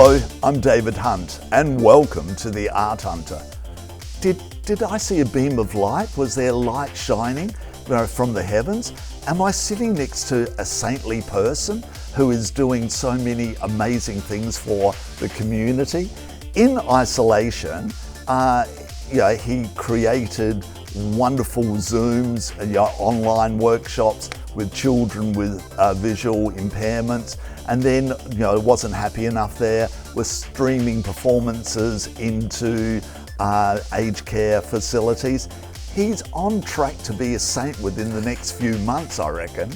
Hello, I'm David Hunt and welcome to The Art Hunter. Did I see a beam of light? Was there light shining from the heavens? Am I sitting next to a saintly person who is doing so many amazing things for the community? In isolation, he created wonderful Zooms, online workshops with children with visual impairments, and then wasn't happy enough there, was streaming performances into aged care facilities. He's on track to be a saint within the next few months, I reckon.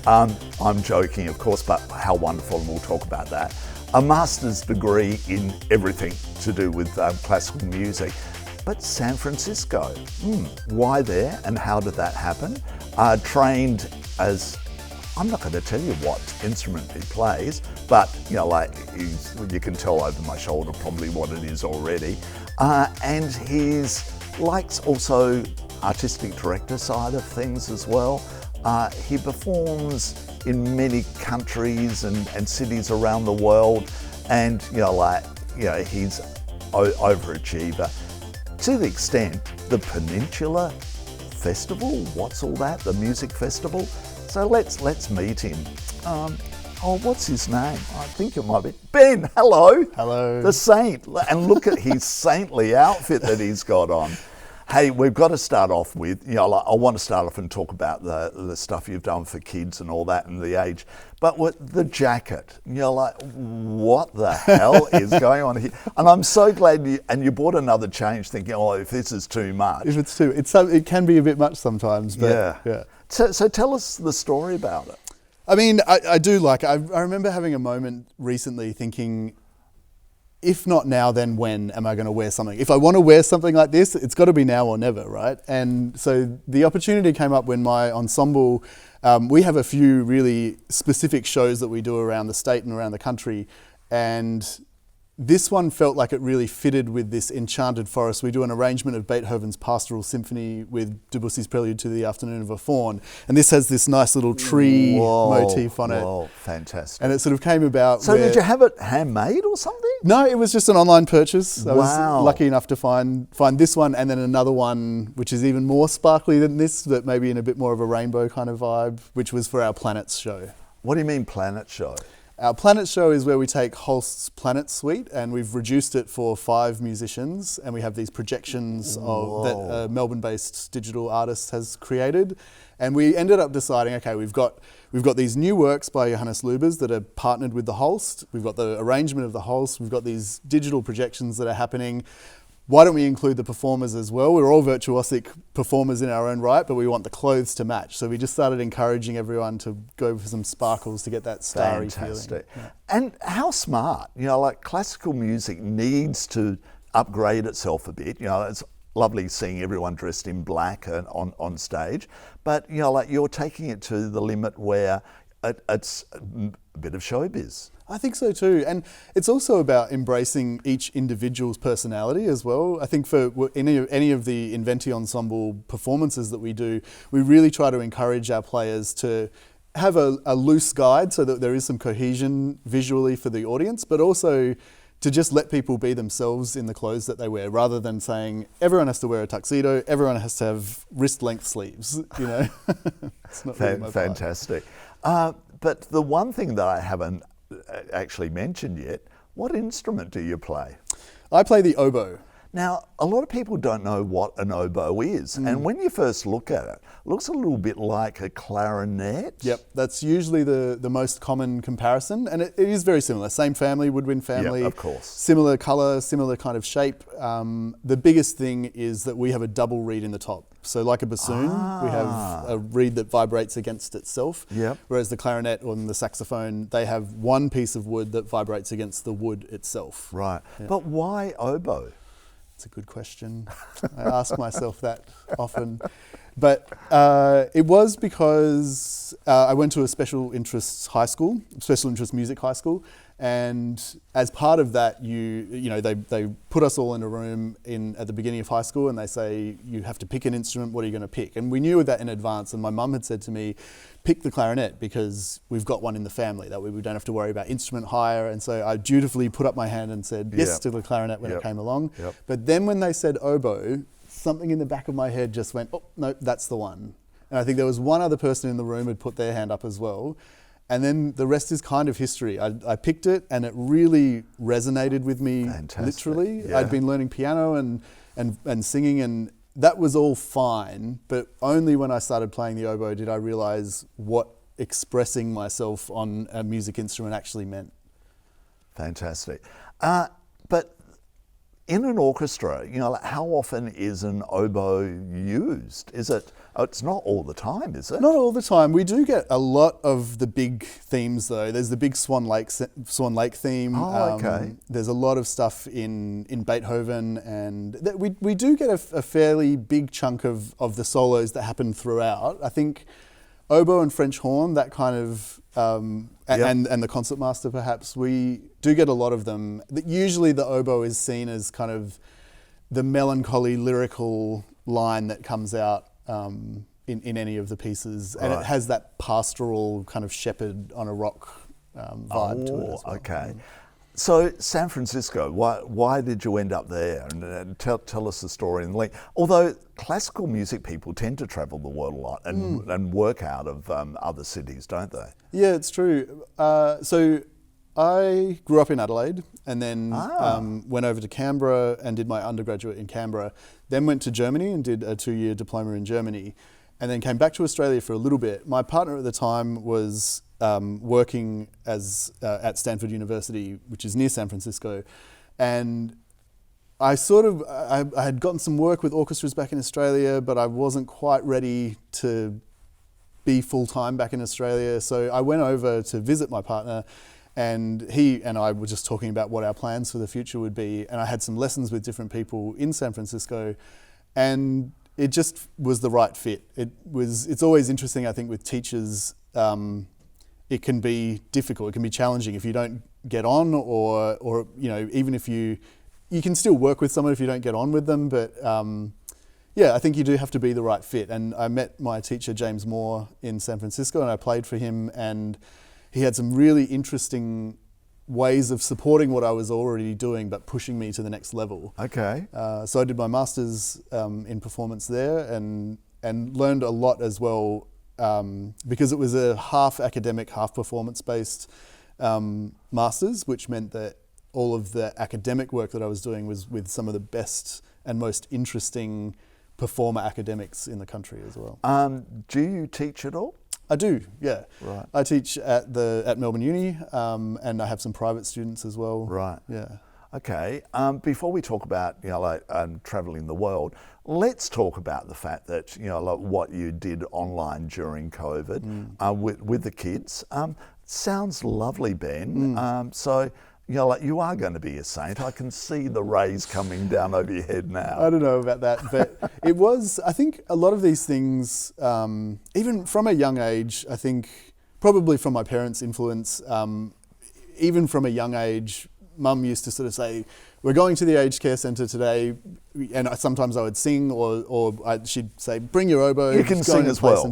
I'm joking, of course, but how wonderful, and we'll talk about that. A master's degree in everything to do with classical music. But San Francisco, why there and how did that happen? Trained as, I'm not going to tell you what instrument he plays, but you can tell over my shoulder probably what it is already. And he's likes also artistic director side of things as well. He performs in many countries and cities around the world, and he's overachiever. To the extent, the Peninsula Festival, what's all that? The music festival? So let's meet him. What's his name? I think it might be Ben. Hello. Hello. The Saint. And look at his saintly outfit that he's got on. Hey, we've got to start off with, I want to start off and talk about the stuff you've done for kids and all that and the age. But with the jacket, what the hell is going on here? And I'm so glad you bought another change thinking, if this is too much. If it's it can be a bit much sometimes, but yeah. So tell us the story about it. I mean, I do like it. I remember having a moment recently thinking, if not now, then when am I going to wear something? If I want to wear something like this, it's got to be now or never, right? And so the opportunity came up when my ensemble, we have a few really specific shows that we do around the state and around the country, and this one felt like it really fitted with this enchanted forest. We do an arrangement of Beethoven's Pastoral Symphony with Debussy's Prelude to the Afternoon of a Faun, and this has this nice little tree motif on it. Whoa, fantastic. And it sort of came about. So did you have it handmade or something? No, it was just an online purchase. I Wow. was lucky enough to find this one, and then another one which is even more sparkly than this, that maybe in a bit more of a rainbow kind of vibe, which was for our Planets show. What do you mean Planet Show? Our Planet show is where we take Holst's Planet Suite and we've reduced it for 5 musicians, and we have these projections that a Melbourne-based digital artist has created. And we ended up deciding, okay, we've got these new works by Johannes Gutenberg that are partnered with the Holst. We've got the arrangement of the Holst. We've got these digital projections that are happening. Why don't we include the performers as well? We're all virtuosic performers in our own right, but we want the clothes to match. So we just started encouraging everyone to go for some sparkles to get that starry Fantastic. feeling. Yeah. And how smart, classical music needs to upgrade itself a bit. It's lovely seeing everyone dressed in black and on stage, but you're taking it to the limit where it's a bit of showbiz. I think so too, and it's also about embracing each individual's personality as well. I think for any of the Inventi Ensemble performances that we do, we really try to encourage our players to have a loose guide so that there is some cohesion visually for the audience, but also to just let people be themselves in the clothes that they wear, rather than saying everyone has to wear a tuxedo, everyone has to have wrist-length sleeves. It's not really my part. Fantastic. But the one thing that I haven't actually mentioned yet, what instrument do you play? I play the oboe. Now, a lot of people don't know what an oboe is, and when you first look at it, it looks a little bit like a clarinet. Yep, that's usually the most common comparison, and it is very similar. Same family, woodwind family. Yep, of course. Similar colour, similar kind of shape. The biggest thing is that we have a double reed in the top. So like a bassoon, we have a reed that vibrates against itself, Yep. whereas the clarinet or the saxophone, they have one piece of wood that vibrates against the wood itself. Right, Yeah. but why oboe? It's a good question. I ask myself that often. But it was because I went to a special interest music high school, And as part of that, they put us all in a room at the beginning of high school, and they say, you have to pick an instrument. What are you going to pick? And we knew that in advance. And my mum had said to me, pick the clarinet because we've got one in the family. That way we don't have to worry about instrument hire. And so I dutifully put up my hand and said yes to the clarinet when it came along. Yep. But then when they said oboe, something in the back of my head just went, oh, no, that's the one. And I think there was one other person in the room who'd put their hand up as well. And then the rest is kind of history. I picked it and it really resonated with me. Fantastic. Literally. Yeah. I'd been learning piano and singing, and that was all fine, but only when I started playing the oboe did I realise what expressing myself on a music instrument actually meant. Fantastic. But in an orchestra, how often is an oboe used? It's not all the time, is it? Not all the time. We do get a lot of the big themes, though. There's the big Swan Lake theme. Oh, okay. There's a lot of stuff in Beethoven, and we do get a fairly big chunk of the solos that happen throughout. I think oboe and French horn, that kind of, and the concertmaster perhaps, we do get a lot of them. Usually the oboe is seen as kind of the melancholy lyrical line that comes out in any of the pieces, and it has that pastoral kind of shepherd on a rock vibe to it as well. Okay. So San Francisco, why did you end up there? And tell us the story in length. Although classical music people tend to travel the world a lot and work out of other cities, don't they? Yeah, it's true. So I grew up in Adelaide and then went over to Canberra and did my undergraduate in Canberra, then went to Germany and did a 2-year diploma in Germany, and then came back to Australia for a little bit. My partner at the time was working at Stanford University, which is near San Francisco, and I had gotten some work with orchestras back in Australia, but I wasn't quite ready to be full-time back in Australia, so I went over to visit my partner, and he and I were just talking about what our plans for the future would be, and I had some lessons with different people in San Francisco, and it just was the right fit. It's always interesting, I think, with teachers. It can be difficult, it can be challenging if you don't get on, or even if you can still work with someone if you don't get on with them, but I think you do have to be the right fit. And I met my teacher, James Moore, in San Francisco, and I played for him, and he had some really interesting ways of supporting what I was already doing, but pushing me to the next level. Okay. So I did my master's in performance there, and learned a lot as well, because it was a half academic, half performance-based master's, which meant that all of the academic work that I was doing was with some of the best and most interesting performer academics in the country as well. Do you teach at all? I do, yeah. Right. I teach at Melbourne Uni, and I have some private students as well. Right. Yeah. Okay. Before we talk about traveling the world, let's talk about the fact that what you did online during COVID with the kids. Sounds lovely, Ben. So you are going to be a saint. I can see the rays coming down over your head now. I don't know about that, but it was. I think a lot of these things, even from a young age, I think probably from my parents' influence, even from a young age. Mum used to sort of say, we're going to the aged care centre today, and sometimes I would sing, or she'd say, bring your oboe. You can sing as well.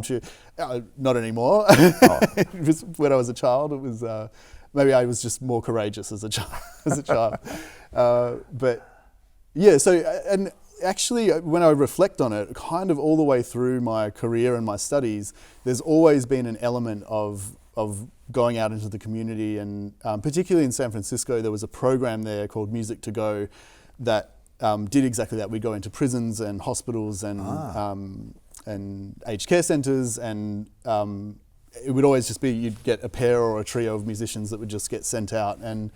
Not anymore. Oh. It was when I was a child. It was maybe I was just more courageous as a child. But yeah, so, and actually when I reflect on it, kind of all the way through my career and my studies, there's always been an element of going out into the community, and particularly in San Francisco, there was a program there called Music to Go that did exactly that. We'd go into prisons and hospitals and aged care centres, and it would always just be you'd get a pair or a trio of musicians that would just get sent out. And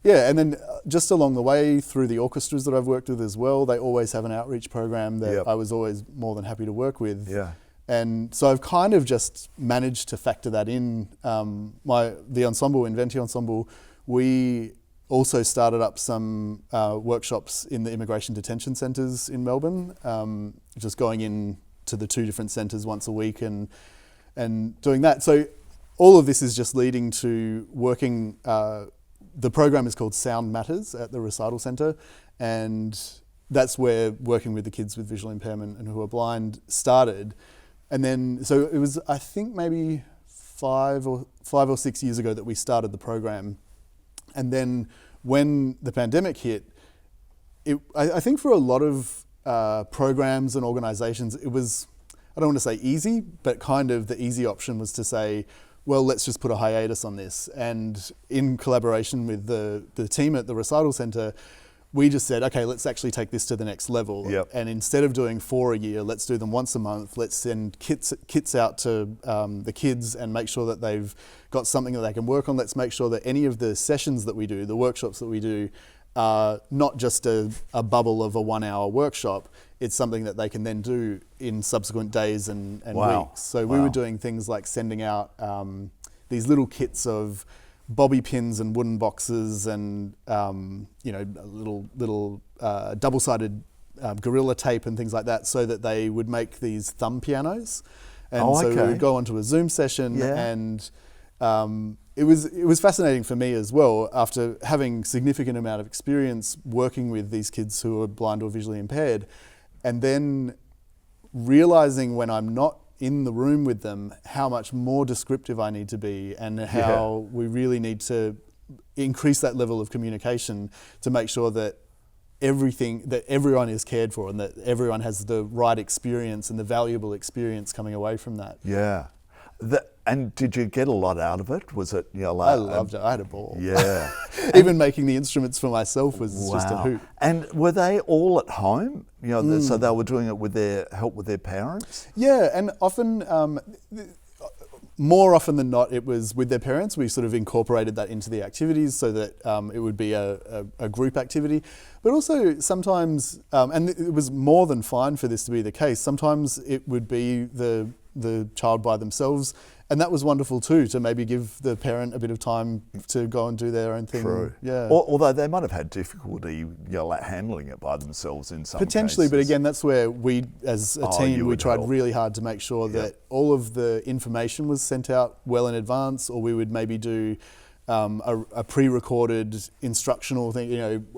then just along the way through the orchestras that I've worked with as well, they always have an outreach program that I was always more than happy to work with. Yeah. And so I've kind of just managed to factor that in. The ensemble, Inventi Ensemble, we also started up some workshops in the immigration detention centres in Melbourne, just going in to the 2 different centres once a week and doing that. So all of this is just leading to working the program is called Sound Matters at the Recital Centre, and that's where working with the kids with visual impairment and who are blind started. And then, so it was, I think maybe 5 or 6 years ago that we started the program. And then when the pandemic hit, I think for a lot of programs and organisations, it was, I don't want to say easy, but kind of the easy option was to say, well, let's just put a hiatus on this. And in collaboration with the team at the Recital Centre, we just said, okay, let's actually take this to the next level. Yep. And instead of doing 4 a year, let's do them once a month. Let's send kits out to the kids and make sure that they've got something that they can work on. Let's make sure that any of the sessions that we do, the workshops that we do, are not just a bubble of a 1 hour workshop. It's something that they can then do in subsequent days and weeks. So we were doing things like sending out these little kits of bobby pins and wooden boxes and little double-sided Gorilla Tape and things like that, so that they would make these thumb pianos. And so we would go onto a Zoom session, and it was fascinating for me as well, after having significant amount of experience working with these kids who are blind or visually impaired, and then realizing when I'm not in the room with them how much more descriptive I need to be, and how we really need to increase that level of communication to make sure that everyone is cared for and that everyone has the right experience and the valuable experience coming away from that. Yeah. And did you get a lot out of it? Was it, I loved it. I had a ball. Yeah. Even making the instruments for myself was just a hoot. And were they all at home? So they were doing it with their help with their parents? Yeah, and often, more often than not, it was with their parents. We sort of incorporated that into the activities so that it would be a group activity. But also sometimes, and it was more than fine for this to be the case, sometimes it would be the child by themselves, and that was wonderful too, to maybe give the parent a bit of time to go and do their own thing. True. Yeah. Although they might have had difficulty, handling it by themselves in some potentially, cases. But again, that's where we, as a team, we tried really hard to make sure that all of the information was sent out well in advance, or we would maybe do a pre-recorded instructional thing.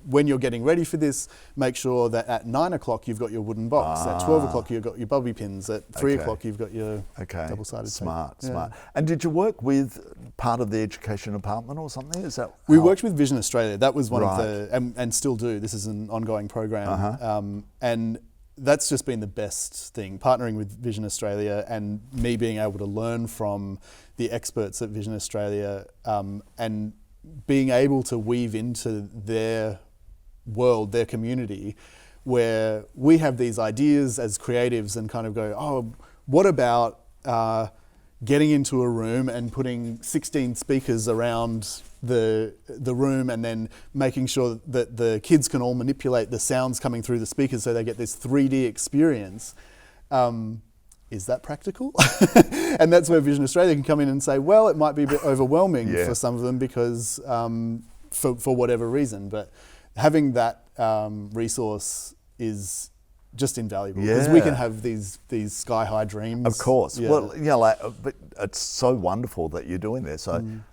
When you're getting ready for this, make sure that at 9 o'clock you've got your wooden box. At 12 o'clock you've got your bobby pins. At 3 o'clock you've got your double-sided tape. Smart. And did you work with part of the education department or something? Is that we worked with Vision Australia. That was one of the, and still do. This is an ongoing program, and that's just been the best thing. Partnering with Vision Australia and me being able to learn from the experts at Vision Australia, and being able to weave into their world, their community, where we have these ideas as creatives and kind of go, oh, what about getting into a room and putting 16 speakers around the room, and then making sure that the kids can all manipulate the sounds coming through the speakers so they get this 3D experience. Is that practical? And that's where Vision Australia can come in and say, well, it might be a bit overwhelming for some of them because for whatever reason, but having that resource is just invaluable, because we can have these sky-high dreams. Of course. Yeah. Well, but it's so wonderful that you're doing this.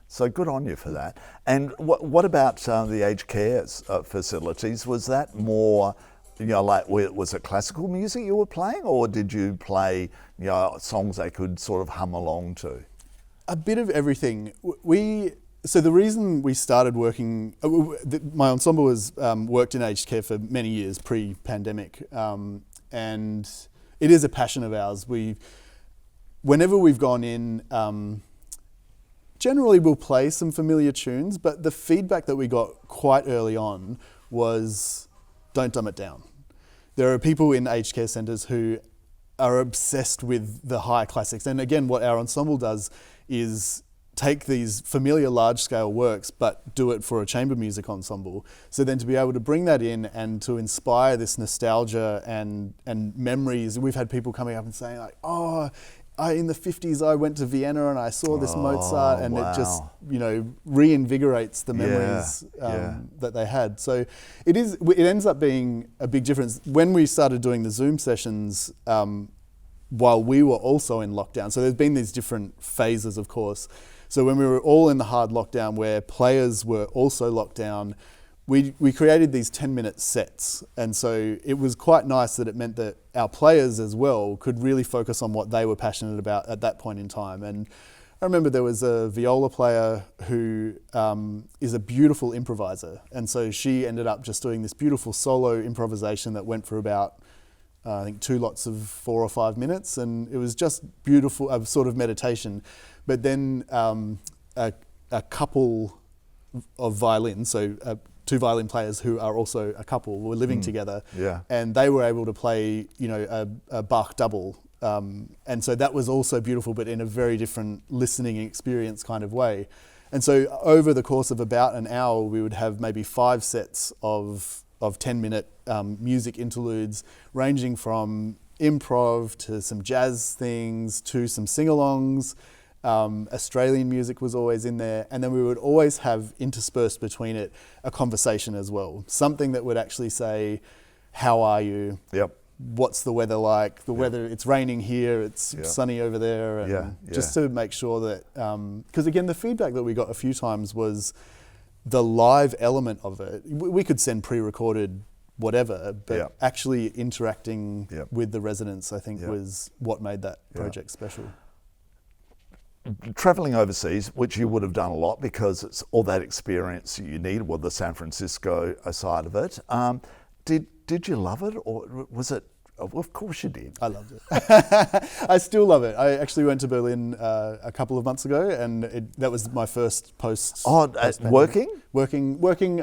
So good on you for that. And what about the aged care facilities? Was that more, was it classical music you were playing, or did you play, songs they could sort of hum along to? A bit of everything. So the reason we started working, my ensemble has worked in aged care for many years pre-pandemic, and it is a passion of ours. Whenever we've gone in, generally we'll play some familiar tunes, but the feedback that we got quite early on was, don't dumb it down. There are people in aged care centres who are obsessed with the high classics. And again, what our ensemble does is take these familiar large-scale works, but do it for a chamber music ensemble. So then to be able to bring that in and to inspire this nostalgia and memories. We've had people coming up and saying, like, oh, in the 50s I went to Vienna and I saw this Mozart, and it just, reinvigorates the memories that they had. So it ends up being a big difference. When we started doing the Zoom sessions, while we were also in lockdown, so there's been these different phases, of course, So when we were all in the hard lockdown where players were also locked down, we created these 10-minute sets. And so it was quite nice that it meant that our players as well could really focus on what they were passionate about at that point in time. And I remember there was a viola player who is a beautiful improviser. And so she ended up just doing this beautiful solo improvisation that went for about, I think, 2 lots of 4 or 5 minutes. And it was just beautiful, a sort of meditation. But then a couple of violins, so 2 violin players who are also a couple, were living together. Yeah. And they were able to play, a Bach double. And so that was also beautiful, but in a very different listening experience kind of way. And so over the course of about an hour, we would have maybe 5 sets of 10-minute music interludes, ranging from improv to some jazz things to some sing-alongs. Australian music was always in there. And then we would always have interspersed between it a conversation as well. Something that would actually say, how are you? Yep. What's the weather like? The weather, it's raining here, it's sunny over there. And just to make sure that, because again, the feedback that we got a few times was the live element of it. We could send pre-recorded whatever, but actually interacting with the residents, I think, was what made that project special. Traveling overseas, which you would have done a lot because it's all that experience you need, well, the San Francisco side of it. Did you love it, or was it? Well, of course you did. I loved it. I still love it. I actually went to Berlin a couple of months ago, and that was my first post. Oh, working? Working.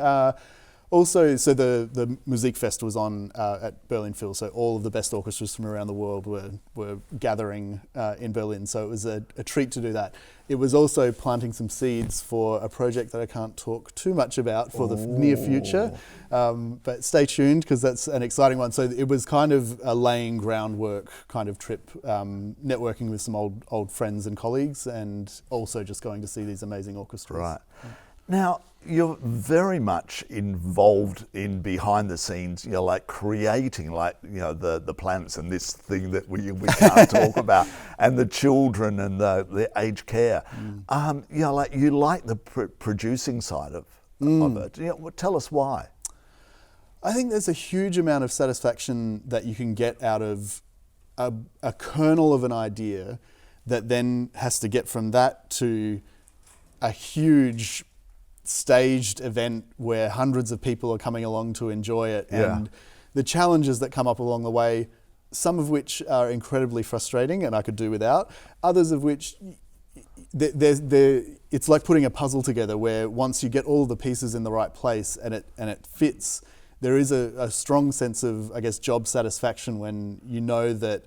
Also, so the Musik Fest was on at Berlin Phil, so all of the best orchestras from around the world were gathering in Berlin. So it was a treat to do that. It was also planting some seeds for a project that I can't talk too much about for the near future, but stay tuned because that's an exciting one. So it was kind of a laying groundwork kind of trip, networking with some old friends and colleagues, and also just going to see these amazing orchestras. Right. Now, you're very much involved in behind the scenes, like creating the planets and this thing that we can't talk about, and the children and the aged care. You like the producing side of it. Tell us why. I think there's a huge amount of satisfaction that you can get out of a kernel of an idea that then has to get from that to a huge staged event where hundreds of people are coming along to enjoy it, and the challenges that come up along the way, some of which are incredibly frustrating and I could do without, others of which it's like putting a puzzle together where once you get all the pieces in the right place and it fits, there is a strong sense of, I guess, job satisfaction when you know that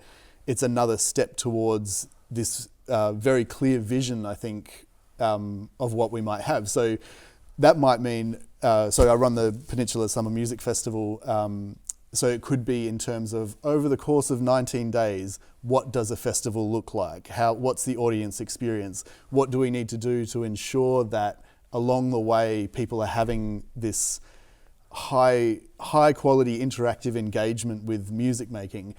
it's another step towards this very clear vision, I think, of what we might have. So that might mean, so I run the Peninsula Summer Music Festival, so it could be in terms of over the course of 19 days, what does a festival look like? What's the audience experience? What do we need to do to ensure that along the way people are having this high quality interactive engagement with music making?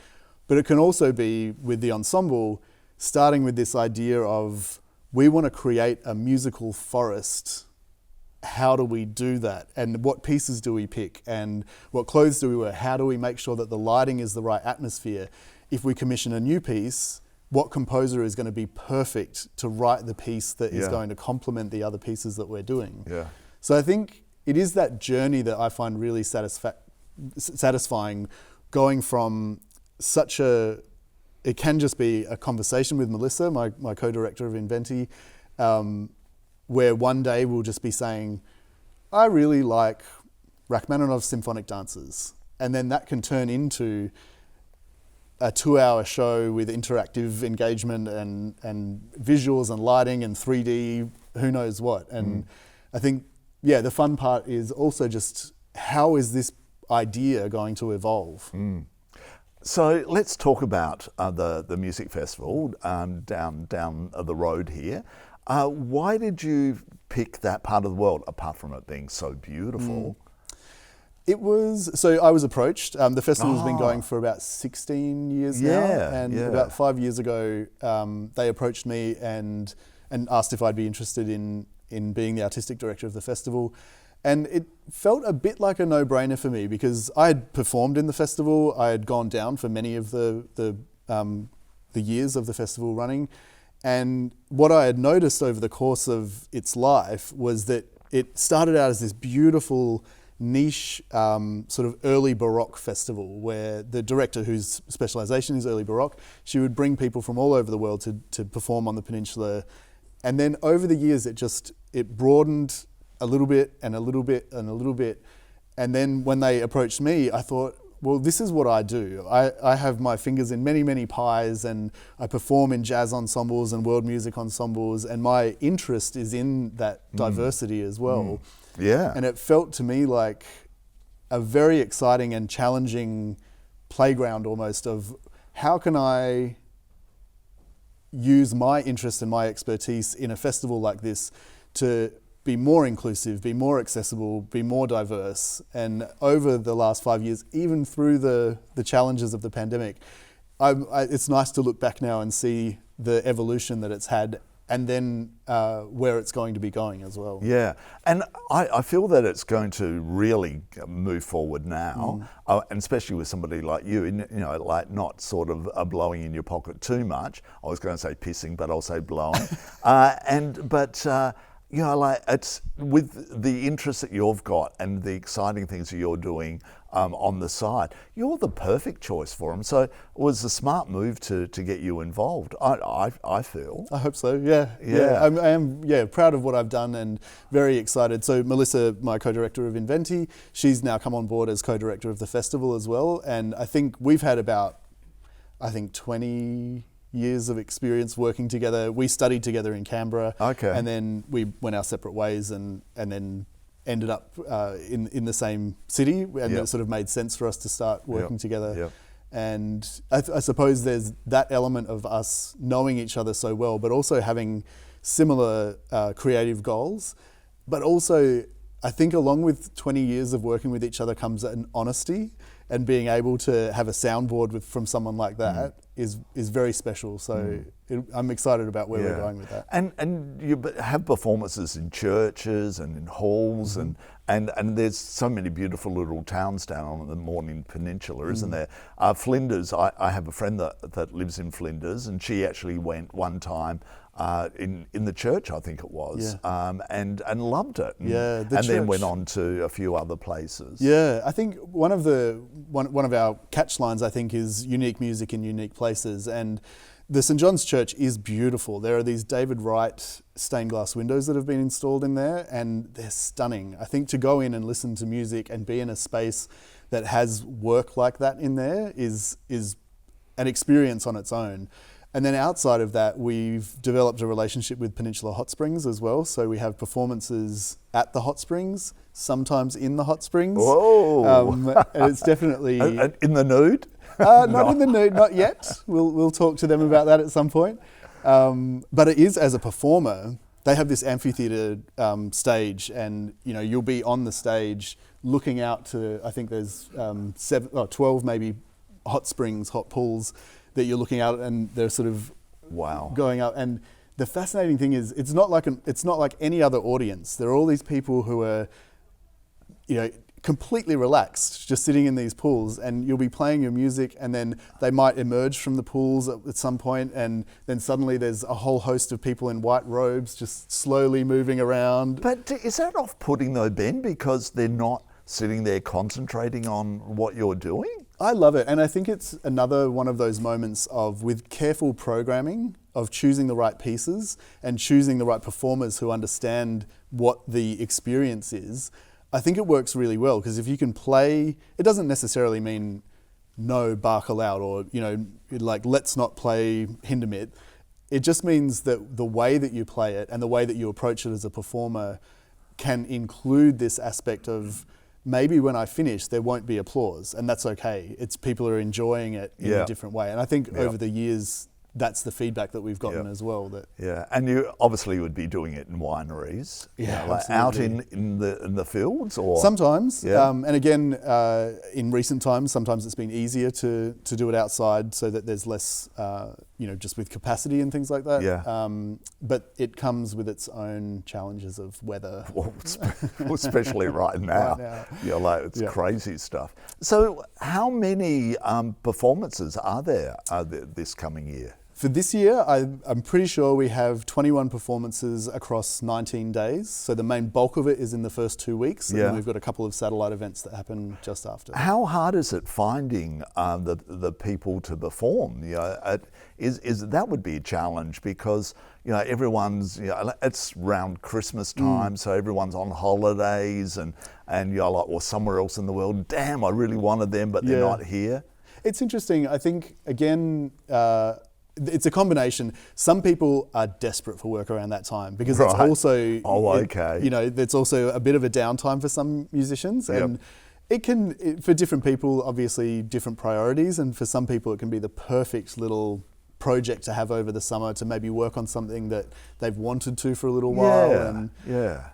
But it can also be with the ensemble, starting with this idea of we want to create a musical forest. How do we do that? And what pieces do we pick? And what clothes do we wear? How do we make sure that the lighting is the right atmosphere? If we commission a new piece, what composer is going to be perfect to write the piece that is going to complement the other pieces that we're doing? Yeah. So I think it is that journey that I find really satisfying, going from it can just be a conversation with Melissa, my co-director of Inventi, where one day we'll just be saying, I really like Rachmaninoff's symphonic dances. And then that can turn into a 2-hour show with interactive engagement and visuals and lighting and 3D, who knows what. And I think, the fun part is also just how is this idea going to evolve? So let's talk about the music festival down the road here. Why did you pick that part of the world, apart from it being so beautiful? It was, so I was approached. The festival's been going for about 16 years now. And about 5 years ago, they approached me and and asked if I'd be interested in being the artistic director of the festival. And it felt a bit like a no-brainer for me because I had performed in the festival. I had gone down for many of the years of the festival running. And what I had noticed over the course of its life was that it started out as this beautiful niche sort of early Baroque festival where the director, whose specialisation is early Baroque, she would bring people from all over the world to perform on the peninsula. And then over the years it broadened a little bit and a little bit and a little bit. And then when they approached me, I thought, well, this is what I do. I have my fingers in many, many pies, and I perform in jazz ensembles and world music ensembles, and my interest is in that diversity as well. Yeah. And it felt to me like a very exciting and challenging playground almost of how can I use my interest and my expertise in a festival like this to be more inclusive, be more accessible, be more diverse. And over the last 5 years, even through the challenges of the pandemic, it's nice to look back now and see the evolution that it's had and then where it's going to be going as well. Yeah, and I feel that it's going to really move forward now, and especially with somebody like you, like not sort of blowing in your pocket too much. I was going to say pissing, but I'll say blowing. Like it's with the interest that you've got and the exciting things that you're doing on the side, you're the perfect choice for them. So it was a smart move to get you involved. I feel. I hope so. Yeah. I am proud of what I've done and very excited. So Melissa, my co-director of Inventi, she's now come on board as co-director of the festival as well. And I think we've had about 20 years of experience working together. We studied together in Canberra, and then we went our separate ways, and then ended up in the same city, and it sort of made sense for us to start working together. And I suppose there's that element of us knowing each other so well, but also having similar creative goals. But also, I think along with 20 years of working with each other comes an honesty, and being able to have a soundboard from someone like that is very special. So I'm excited about where we're going with that. And you have performances in churches and in halls, and there's so many beautiful little towns down on the Morning Peninsula, isn't there? Flinders, I have a friend that lives in Flinders, and she actually went one time in the church, I think it was, and loved it. And then went on to a few other places. Yeah, I think one of our catch lines, I think, is unique music in unique places. And the St. John's Church is beautiful. There are these David Wright stained glass windows that have been installed in there, and they're stunning. I think to go in and listen to music and be in a space that has work like that in there is an experience on its own. And then outside of that, we've developed a relationship with Peninsula Hot Springs as well. So we have performances at the hot springs, sometimes in the hot springs. Whoa! And it's definitely... in the nude? Not in the nude, not yet. We'll talk to them about that at some point. But it is, as a performer, they have this amphitheatre stage, and you'll be on the stage looking out to, I think there's 12 maybe hot springs, hot pools, that you're looking out, and they're sort of going up. And the fascinating thing is, it's not like any other audience. There are all these people who are, completely relaxed, just sitting in these pools, and you'll be playing your music, and then they might emerge from the pools at some point, and then suddenly there's a whole host of people in white robes just slowly moving around. But is that off-putting though, Ben, because they're not sitting there concentrating on what you're doing? I love it, and I think it's another one of those moments of, with careful programming, of choosing the right pieces and choosing the right performers who understand what the experience is. I think it works really well, because if you can play, it doesn't necessarily mean no Bach allowed, or like let's not play Hindemith. It just means that the way that you play it and the way that you approach it as a performer can include this aspect of, maybe when I finish, there won't be applause, and that's okay. It's people are enjoying it in a different way. And I think over the years, that's the feedback that we've gotten as well. And you obviously would be doing it in wineries, like out in the fields, or sometimes. And again, in recent times, sometimes it's been easier to do it outside, so that there's less just with capacity and things like that. Yeah. But it comes with its own challenges of weather. Well, especially right now. It's crazy stuff. So how many performances are there this coming year? For this year, I'm pretty sure we have 21 performances across 19 days. So the main bulk of it is in the first 2 weeks. And then we've got a couple of satellite events that happen just after. How hard is it finding the people to perform? That would be a challenge because everyone's it's around Christmas time, so everyone's on holidays and or somewhere else in the world. Damn, I really wanted them, but they're not here. It's interesting. I think again. It's a combination. Some people are desperate for work around that time because it's also it's also a bit of a downtime for some musicians, and it can for different people obviously different priorities, and for some people it can be the perfect little project to have over the summer to maybe work on something that they've wanted to for a little while. And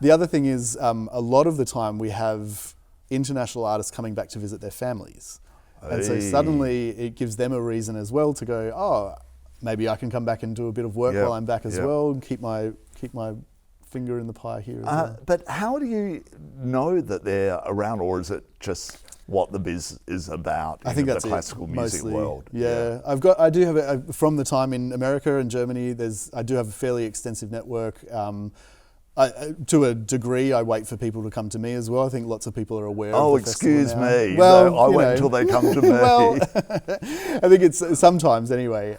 the other thing is a lot of the time we have international artists coming back to visit their families, and so suddenly it gives them a reason as well to go, maybe I can come back and do a bit of work while I'm back as well, and keep my finger in the pie here as well. But how do you know that they're around, or is it just what the biz is about I think that's the classical music mostly, world? I do have from the time in America and Germany. I do have a fairly extensive network. To a degree, I wait for people to come to me as well. I think lots of people are aware of the festival excuse now. me. Well, I wait until they come to me. Well, I think it's sometimes anyway.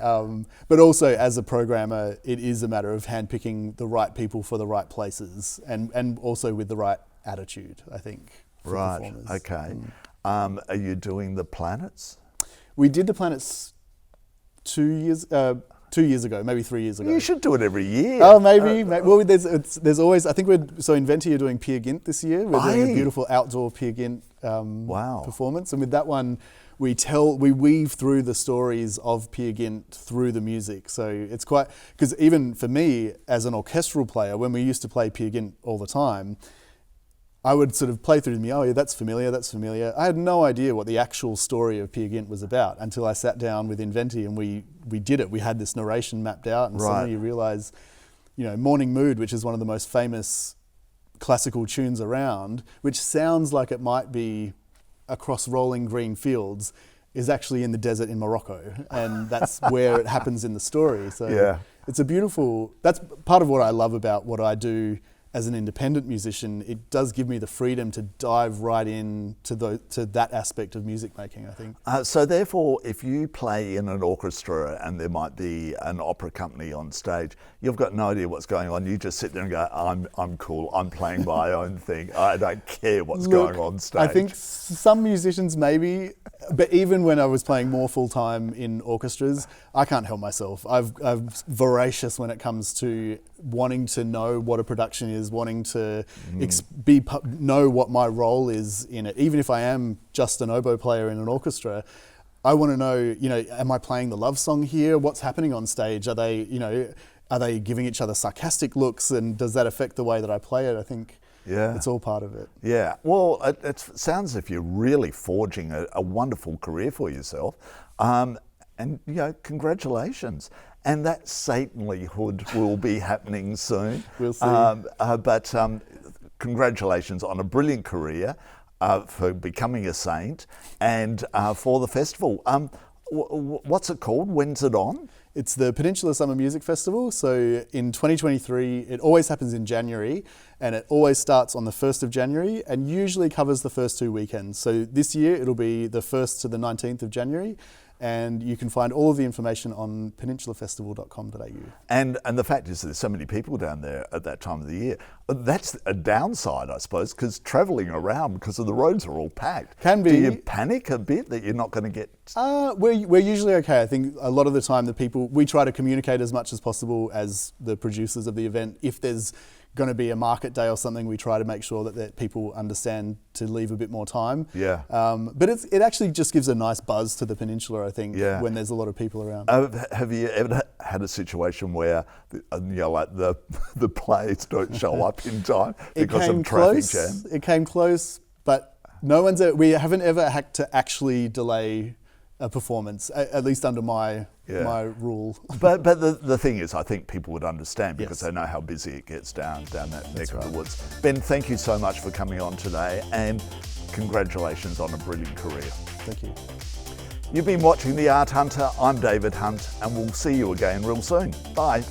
But also as a programmer, it is a matter of handpicking the right people for the right places and also with the right attitude, I think, for performers. Okay. Are you doing the planets? We did the planets 2 years 2 years ago, maybe 3 years ago. You should do it every year. Oh, maybe. Well, there's always. I think in Venti are doing Peer Gynt this year. We're doing a beautiful outdoor Peer Gynt performance, and with that one, we weave through the stories of Peer Gynt through the music. So it's quite because even for me as an orchestral player, when we used to play Peer Gynt all the time, I would sort of play through to me, that's familiar, that's familiar. I had no idea what the actual story of Peer Gynt was about until I sat down with Inventi and we did it. We had this narration mapped out, and suddenly you realise, Morning Mood, which is one of the most famous classical tunes around, which sounds like it might be across rolling green fields, is actually in the desert in Morocco, and that's where it happens in the story. So it's that's part of what I love about what I do as an independent musician. It does give me the freedom to dive right in to that aspect of music making, I think. So therefore, if you play in an orchestra and there might be an opera company on stage, you've got no idea what's going on. You just sit there and go, I'm cool, I'm playing my own thing. I don't care what's going on stage. I think some musicians maybe, but even when I was playing more full-time in orchestras, I can't help myself. I'm voracious when it comes to wanting to know what a production is, wanting to know what my role is in it. Even if I am just an oboe player in an orchestra, I want to know, am I playing the love song here? What's happening on stage? Are they giving each other sarcastic looks, and does that affect the way that I play it? I think it's all part of it. Yeah, well, it sounds as if you're really forging a wonderful career for yourself. And congratulations. And that saintlyhood will be happening soon. We'll see. But congratulations on a brilliant career, for becoming a saint, and for the festival. What's it called? When's it on? It's the Peninsula Summer Music Festival. So in 2023, it always happens in January, and it always starts on the 1st of January and usually covers the first 2 weekends. So this year it'll be the 1st to the 19th of January. And you can find all of the information on peninsulafestival.com.au. And the fact is there's so many people down there at that time of the year. That's a downside, I suppose, because travelling around because of the roads are all packed. Can be. Do you panic a bit that you're not going to get... We're usually okay. I think a lot of the time we try to communicate as much as possible as the producers of the event. If there's going to be a market day or something, we try to make sure that people understand to leave a bit more time. Yeah. But it actually just gives a nice buzz to the peninsula, I think, when there's a lot of people around. Have you ever had a situation where the players don't show up in time because of traffic jam? It came close, but we haven't ever had to actually delay a performance, at least under my my rule. But the thing is, I think people would understand because Yes. they know how busy it gets down that neck of right. the woods. Ben, thank you so much for coming on today, and congratulations on a brilliant career. Thank you. You've been watching The Art Hunter. I'm David Hunt, and we'll see you again real soon. Bye.